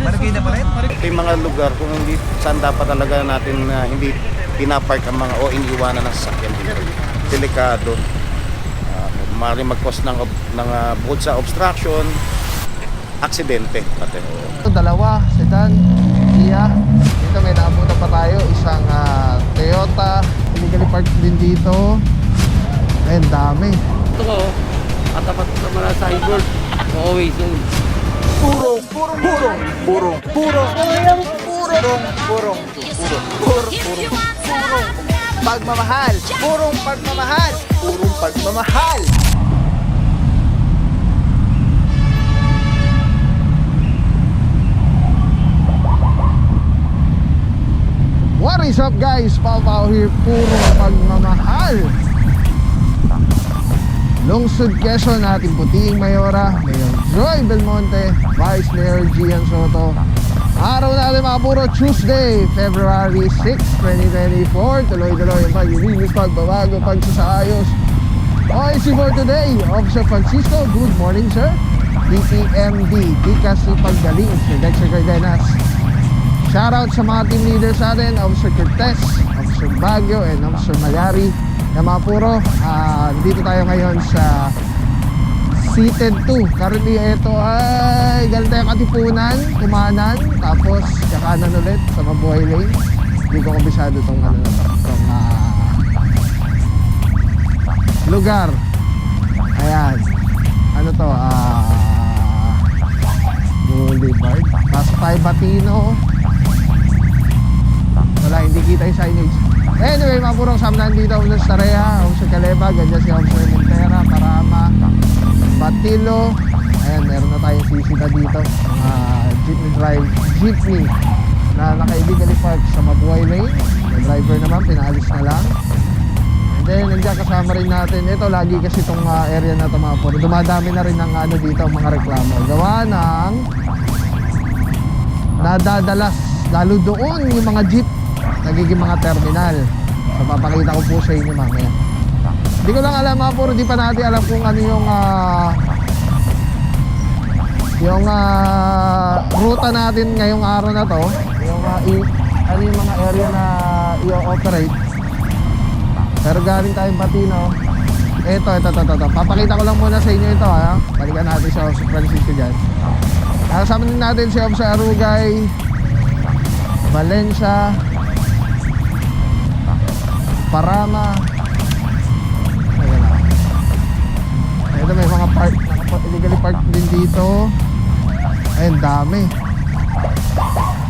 Marikina pa rin? Ito yung mga lugar kung hindi saan dapat talaga natin hindi pinapark ang mga o iniiwanan ng sasakyan dito. Delikado. Maaaring mag-cause ng bukod sa obstruction, aksidente. Dalawa, sedan, Kia. Dito may naabutan pa tayo, isang Toyota. Illegally parked din dito. Ayun, dami. Ito ko, katapat sa mga cyborg, always zone. Pagmamahal. Purong pagmamahal. Purong pagmamahal. What is up guys? Pao here, purong pagmamahal. Lungsod Quezon, ating puting Mayora, Mayor Joy Belmonte, Vice Mayor Gian Soto. Araw natin mga puro, Tuesday, February 6, 2024. Tuloy-tuloy ang pag-release, pagbabago, pagsasaayos. OIC for today, Officer Francisco, good morning sir. DPMD, Tika Sipaggaling, Sir Dexter Cardenas. Shoutout sa mga team leaders natin, Officer Cortez, Officer Baguio, and Officer Magari. Na mga puro, dito tayo ngayon sa Seated 2. Currently ito ay galing tayo Katipunan, Kumanan, tapos kakanan ulit sa Mabuhay Lane. Hindi ko kabisado itong lugar. Ayan. Ano to? Boulevard. Pasay Batino. Wala, hindi kita yung signage. Anyway, mga purong samnan dito, Officer Tarea, Officer Caleba, ganyan si Officer Mentera, Parama, Batilo. Ayan, meron na tayong sisita dito, jeepney na naka-illegally park sa Mabuhay Lane. Yung driver naman, pinaalis na lang. And then, nandiyan kasama rin natin, ito lagi kasi itong area na ito mga puro, dumadami na rin ng dito, mga reklamo. Gawa ng nadadalas, lalo doon yung mga jeep, nagiging mga terminal. So papakita ko po sa inyo mamaya. Hindi ko lang alam mga puro, di pa natin alam kung ano yung ruta natin ngayong araw na to. Yung ano yung mga area na i-operate. Pero galing tayong Batino. Ito. Papakita ko lang muna sa inyo ito ha. Balikan natin si Officer Francisco dyan. Kasama din natin si Officer Arugay, Valencia, Parama. Ito may mga park, illegally parked din dito. Ayun, dami.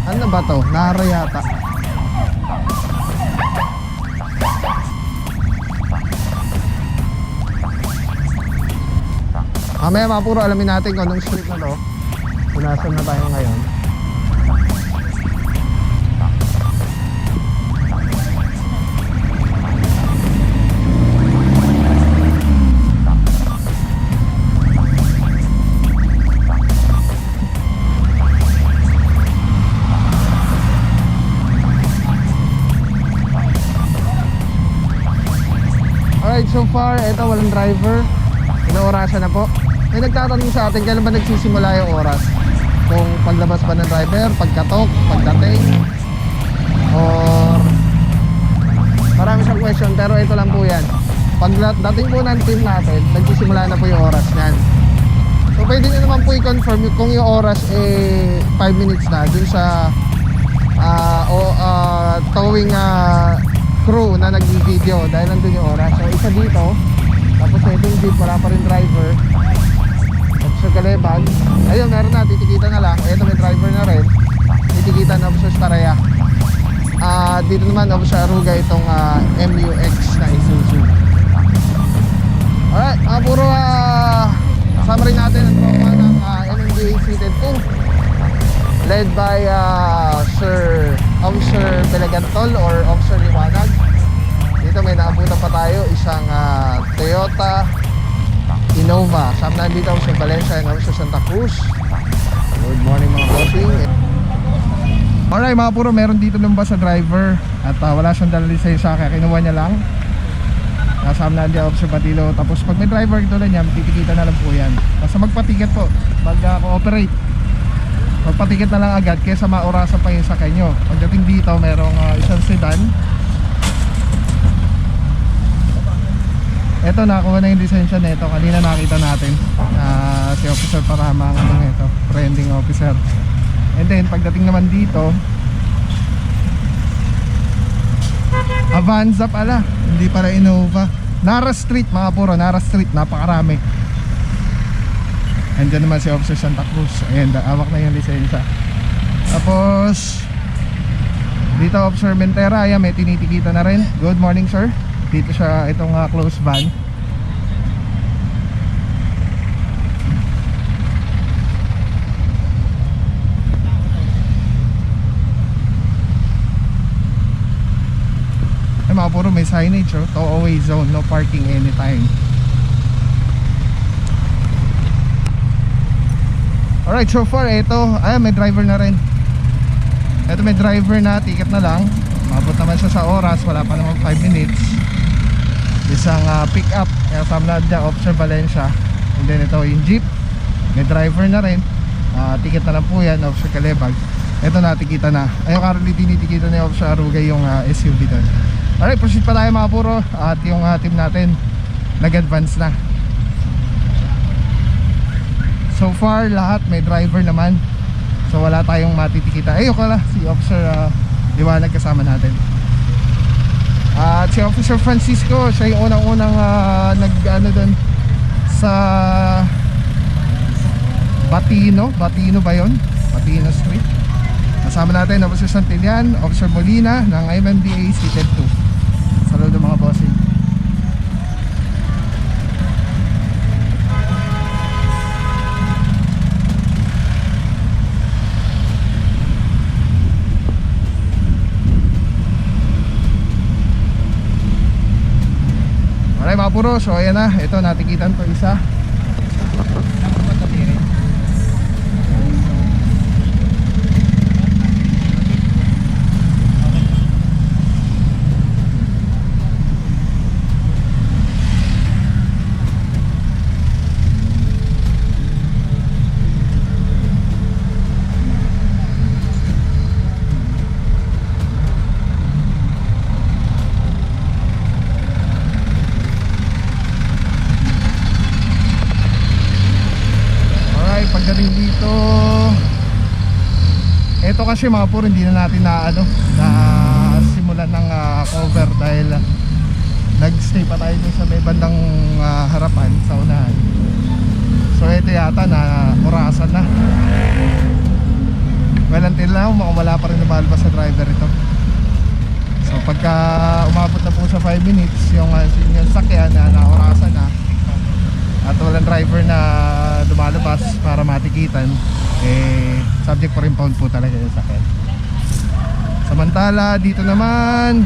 Ano ba to? Nara yata. Mamaya mga puro alamin natin kung anong street na to. Kung nasan na tayo ngayon. So far, ito walang driver. Inaorasan na po. May nagtatanong sa atin kailan ba nagsisimula yung oras, kung paglabas ba ng driver, pagkatok, pagdating, or marami siyang question. Pero ito lang po yan, pagdating po ng team natin, nagsisimula na po yung oras yan. So pwede nyo naman po i-confirm kung yung oras 5 minutes na dun sa towing crew na nag-video dahil nandun yung oras. So isa dito, tapos ito yung jeep, wala pa rin driver. Officer Calebag, ayun, meron na, titikita na lang. Ito may driver na rin, titikita na Officer Tarea. Dito naman Officer Aruga, itong MUX na Isuzu. Alright, mga puro kasama rin natin ang tropa ng MMDA Seated 2, led by Sir Officer Belagantol or Officer Liwanag. Dito may naabutan pa tayo, isang Toyota Innova. Sama na dito Officer Valencia and Officer Santa Cruz. Good morning mga bossing. Alright mga puro, meron dito lumabas sa driver at wala siyang dala lisensya kaya kinuha niya lang. Kasama na dito Officer Batilo. Tapos pag may driver ito lang yan, titikita na lang po yan. Basta magpatiket po, mag-cooperate. magpatikit na lang agad kaysa maurasan pa yung sakay nyo. Pagdating dito merong isang sedan. Eto, nakakuha na yung lisensya nito. Kanina nakita natin si Officer Parama ang ito, trending officer. And then pagdating naman dito, Avanza pala, hindi pala Innova. Nara Street mga puro, Nara Street, napakarami. Andiyan naman si Officer Santa Cruz. Ayan, awak na yung lisensya. Tapos dito Officer Mentera, ayan, may tinitikita na rin. Good morning sir. Dito siya, itong close van. Ay mga puro, may signage oh, tow away zone, no parking anytime. Alright, so far ito, ay may driver na rin. Ito may driver na, ticket na lang. Mabot naman siya sa oras, wala pa naman 5 minutes. Isang pick up, kasama na dyan Officer Valencia. And then ito yung jeep, may driver na rin. Ticket na lang po yan, Officer Calebag. Ito natikita na. Ayun, currently tinitikita ni Officer Arugay yung SUV doon. Alright, proceed pa tayo mga puro. At yung team natin nag-advance na. So far lahat may driver naman, so wala tayong matitikita. Ayun pala si Officer Liwanag kasama natin. At si Officer Francisco, siya yung unang-unang nag-ano doon sa Batino ba yun? Batino Street. Kasama natin Officer Santillan, Officer Molina ng MMDA Seated 2. Saludo mga bossing. Alright mga puro, so ayan na, ito natikitan ko isa. Pagdating dito, eto kasi mga puro hindi na natin na simulan ng cover dahil nagstay pa tayo dun sa may bandang harapan sa unahan. So eto yata na orasan na. Well, until now wala pa rin lumalabas sa driver ito. So pagka umabot na po sa 5 minutes yung sakyan na orasan na at walang driver na lumalabas para matikitan, subject for impound po talaga yung sakyan. Samantala dito naman,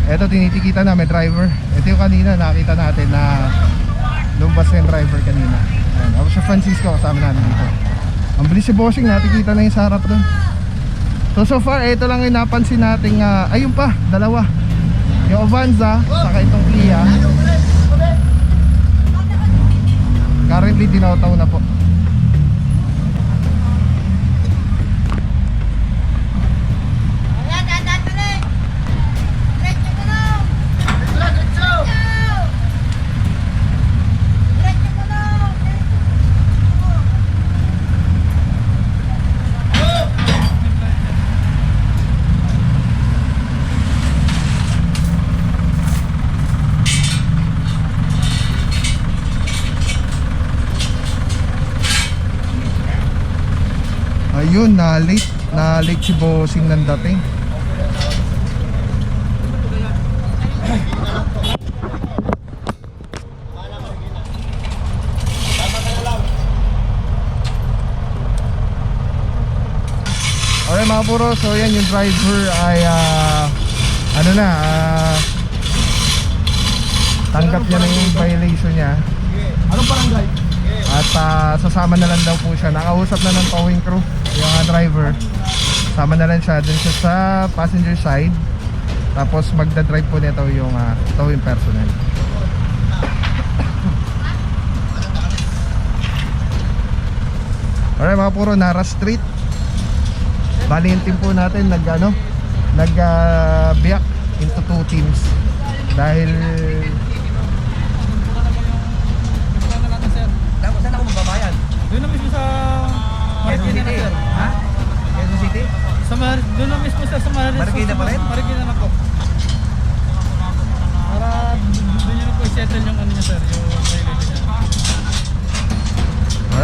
eto tinitikitan na may driver. Ito yung kanina nakita natin na lumabas na yung driver kanina. Ako si Francisco kasama natin dito. Ang bilis si bossing, natikita na yung sarap doon. So far ito lang yung napansin nating ayun pa, dalawa, yung Avanza saka itong Kia. Currently tinaw-taw na po. Ayun, na late si bossing ng dating. Okay mga puro, so yan yung driver ay tanggap niya na yung violation niya. Anong barangay? At sasama na lang daw po siya. Nakausap na ng towing crew yung driver. Sama na lang siya dun siya sa passenger side. Tapos magdadrive po nito yung towing personnel. Alright mga puro, Nara Street. Bali yung team po natin biyak into 2 teams. Dahil Saan ako magbabayan? Doon na mismo sa Marikina na sir. Ha? Quezon City? Doon na mismo sa Marikina pa rin? Marikina na po. Para doon nyo na po i-settle yung ano niya sir, yung violation niya.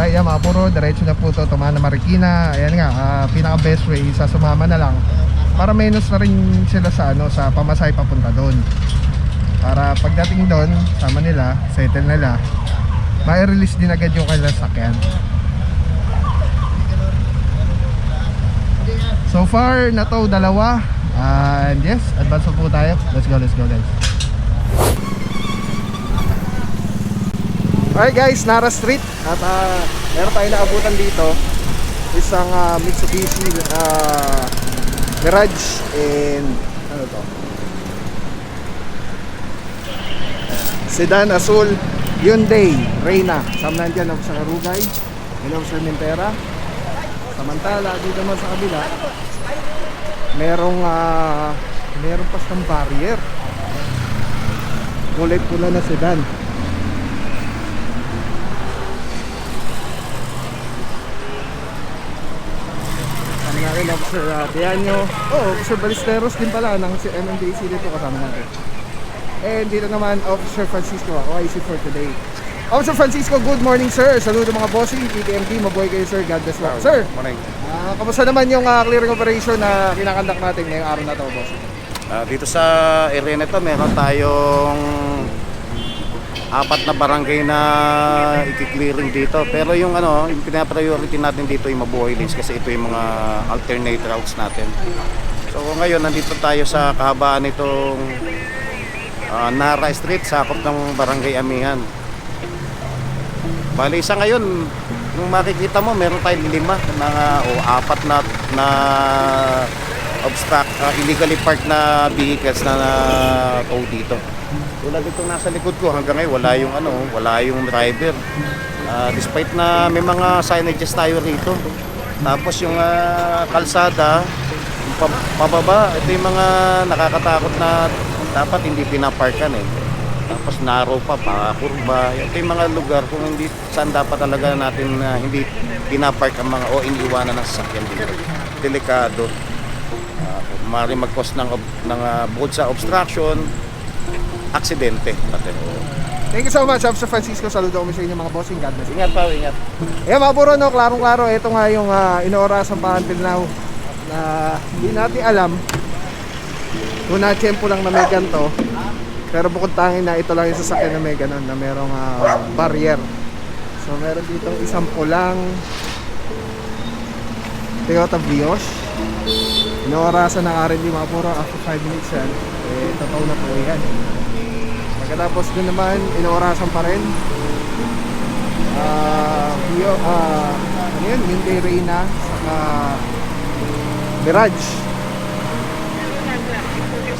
alright, yan mga puro, diretso na po to, tumana Marikina. Ayan nga, pinaka best way, isa sumama na lang para menos na rin sila sa sa pamasahe papunta doon. Para pagdating doon, sama nila, settle nila, mai-release din agad yung kanilang sakyan. So far, na to, dalawa. And yes, advance po tayo. Let's go guys. Alright guys, Nara Street. At meron tayong naabutan dito. Isang Mitsubishi Mirage and ano to? Sedan Azul Hyundai Reyna. Sama nandyan ako sa Karugay. Hello sa Mentera. Samantala dito naman sa kabila merong pastang barrier. Kulay pula na sedan. Nakin Officer Dianyo. Officer Ballesteros din pala ng MMDAC dito kasama natin. And dito naman Officer Francisco, OIC for today. Officer Francisco, good morning sir. Saludo mga bossing, PTMD, mabuhay kayo sir. God bless you. Sir, Morning. kamusta naman yung clearing operation na kinakandak natin ngayong araw na to, boss? Dito sa area nito, meron tayong 4 na barangay na i-clearing dito. Pero yung yung pina-priority natin dito yung Mabuhay Lanes kasi ito yung mga alternate routes natin. So ngayon nandito tayo sa kahabaan nitong Nara Street, sakop ng Barangay Amihan. Bali isa ngayon, kung makikita mo, meron tayong 4 na illegally parked na vehicles na tow dito. Tulad itong nasa likod ko, hanggang ngayon wala yung driver. Despite na may mga signages tayo rito. Tapos yung kalsada, yung pababa, ito yung mga nakakatakot na dapat hindi pinaparkan eh. Tapos narrow pa, kurba. Ito yung mga lugar kung hindi saan dapat talaga natin hindi pinapark ang mga o iniiwanan ng sasakyan dito. Delikado. Maaaring mag-cause ng bukod sa obstruction, aksidente. Thank you so much, Officer Francisco. Saludo kami sa inyo mga bossing. God bless. Ingat pa, ingat. Ayan mga puro, klarong-klaro. Ito nga yung inoorasan pa until now na hindi natin alam kung na-tempo lang na may ganito. Pero bukod tangin na ito lang yung sasakyan na may ganon, na merong barrier. So meron ditong isang pulang Toyota Vios. Inoorasan ng R&D mga puro, after 5 minutes yan. Tataw na po yan. Pagkatapos din naman, inoorasan pa rin. Hyundai Reyna, saka Mirage.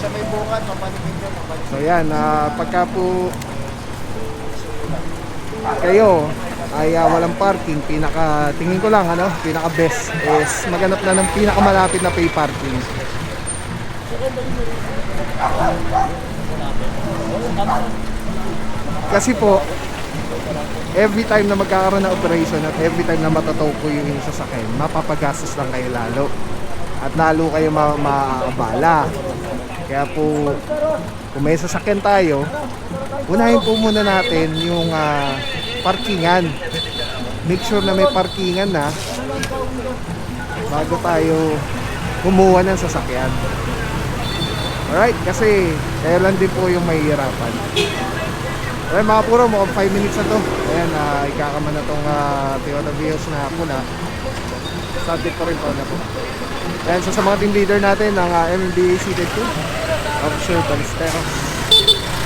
Sa may bukad, mapaligid yun. So yan, pagka po kayo ay walang parking, tingin ko lang pinaka best is maghanap na ng pinakamalapit na pay parking. Kasi po every time na magkakaroon ng operation at every time na matataw ko yung sasakyan, mapapagastos lang kayo lalo at lalo kayo maabala. Kaya po kung may sasakyan tayo, unahin po muna natin yung parkingan. Make sure na may parkingan na bago tayo kumuha ng sasakyan. Alright, kasi kaya lang din po yung mahihirapan. Alright mga puro, mukhang 5 minutes na to. Ayan, ikakaman na tong Toyota Vios na pula. Subject pa rin po na po. Ayan, so sa mga team leader natin ng MMDA Seated 2, Officer Ballesteros.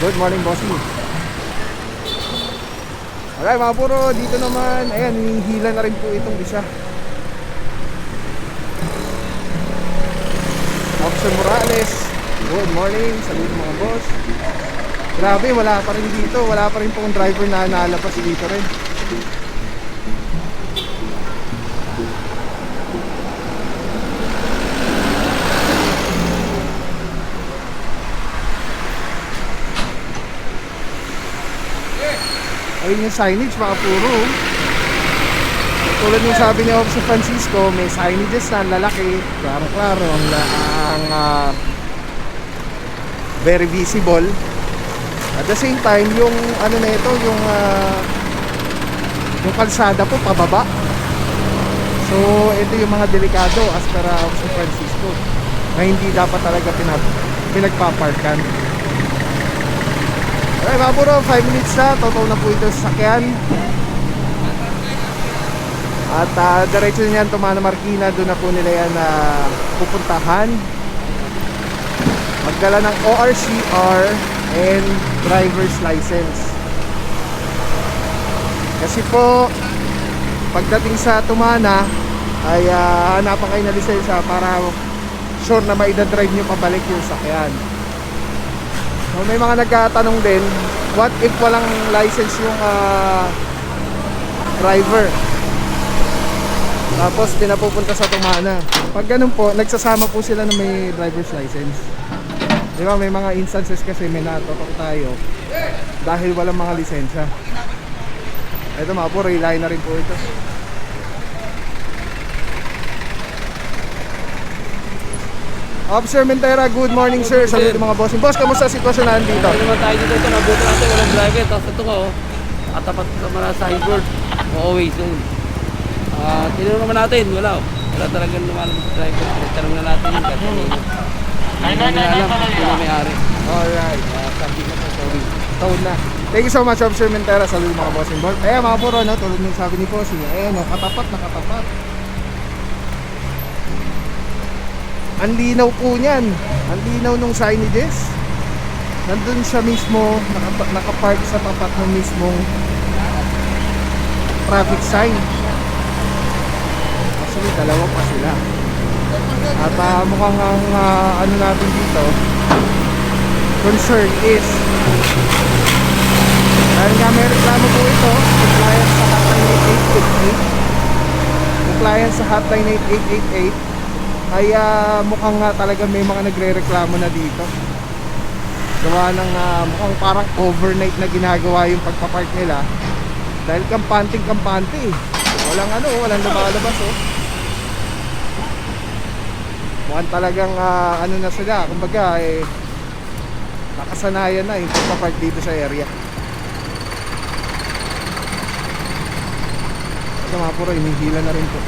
Good morning, bossy. Alright mga puro, dito naman, ayan, hihila na rin po itong isa. Officer Morales, good morning, saludo mga boss. Grabe, wala pa rin dito, wala pa rin pong driver na nalabas dito rin. Ayun yung signage, mga puro. Tulad yung sabi ni Officer Francisco, may signages na lalaki, klaro-klaro, very visible. At the same time, yung ano na ito, yung kalsada po pababa. So ito yung mga delikado as per Officer Francisco na hindi dapat talaga pinagpaparkan. Okay mga puro, 5 minutes na, totoo na po ito sa sakyan. At diretso niyan Tumana Marikina, doon na po nila yan pupuntahan. Magdala ng ORCR and driver's license. Kasi po pagdating sa Tumana ay hanapan kayo na lisensya para sure na maida-drive nyo pabalik yung sakyan. So may mga nagtatanong din, what if walang license yung driver? Tapos pinapupunta sa Tumana. Pag ganun po, nagsasama po sila na may driver's license. Di ba may mga instances kasi may natotok tayo dahil walang mga lisensya. Ito mga po, relay na rin po ito. Officer Mentera, good morning sir. Saludo mga bossing. Boss, kamusta sitwasyon na dito? Ano naman tayo dito, ito, nabuto natin, walang driver. Tapos ito ko, katapat naman na sa signboard. Always zone. Tinanong naman natin, wala talagang lumalabas sa driver. Tanong na natin yun kasi hindi namin alam kung may-ari. Alright. Sabi na po, sorry. Taon na. Thank you so much, Officer Mentera. Saludo mga bossing. Ayan mga puro, no? Tulad ng sabi ni Bossing. Ayan, no? Katapat na katapat. Ang linaw po niyan. Ang linaw nung signages. Nandun siya mismo, nakapark sa tapat ng mismong traffic sign. Actually, dalawa pa sila. At mukhang ang ano natin dito, concern is dahil nga may reklamo po ito, compliance sa hotline 8888. Compliance sa hotline 8888 ay mukhang talaga may mga nagre-reklamo na dito. Gawa ng mukhang parang overnight na ginagawa yung pagpapark nila dahil kampante. Walang lumalabas oh. Mukhang talagang ano na sila, kumbaga nakasanayan na yung pagpapark dito sa area. Ito mga puro, inihila na rin po.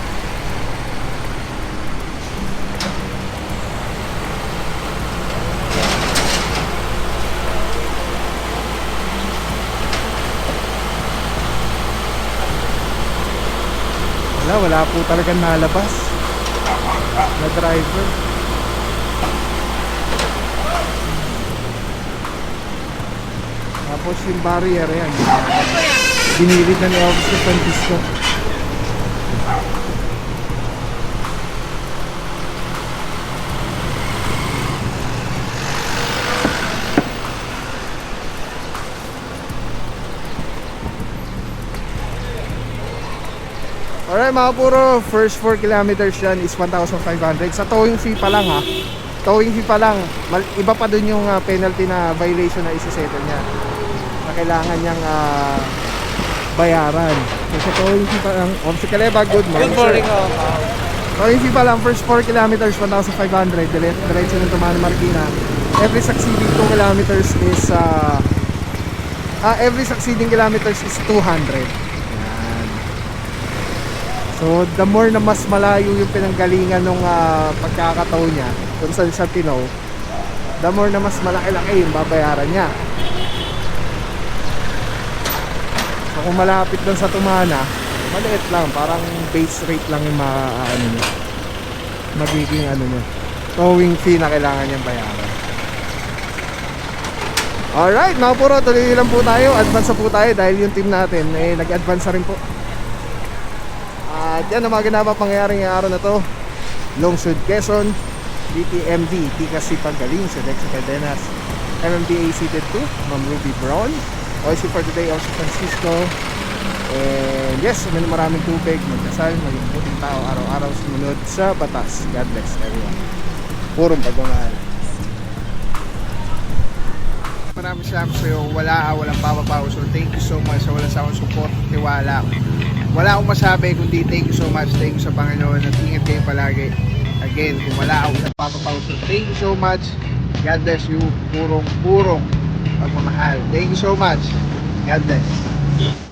Wala po talagang nalabas na driver. Tapos yung barrier yan, binilid na ni Officer Francisco. Alright mga puro, first 4 kilometers yan is 1,500. Sa towing fee pa lang ha. Towing fee pa lang. Iba pa dun yung penalty na violation na isisettle niya. Na kailangan niyang bayaran. So sa towing fee pa lang, Officer Caleba, good morning. Good morning. Towing fee pa lang, first 4 kilometers, 1,500. Diretso ng Tumana Marikina. Every succeeding 2 kilometers is every succeeding kilometers is 200. So the more na mas malayo yung pinanggalingan nung pagkakataw niya kung saan siya tinaw, the more na mas malaki-laki yung babayaran niya. So kung malapit lang sa Tumana, maliit lang, parang base rate lang yung magiging niya, towing fee na kailangan niyang bayaran. Alright, mga puro, tuloy lang po tayo, advance na po tayo dahil yung team natin nag-advance na rin po. At yan ang mga ginabang pangyayari ngayong araw na to. Lungsod Quezon, DTMD, Tika Sipag Galing, Sodexo Cardenas, MMDA Seated 2, Ma'am Ruby Brown, OIC for today, Officer Francisco. And yes, maraming tubig, magdasal, maging puting tao araw-araw, sumunod sa batas. God bless everyone. Purong pagmamahal. maraming salamat sa iyo. Walang papapaw. So thank you so much sa walang sawang support, tiwala. Wala akong masabi kundi thank you so much. Thank you sa Panginoon at ingat kayo palagi. Again, kung wala akong papapaw. So thank you so much. God bless you. Purong pagmamahal. Thank you so much. God bless.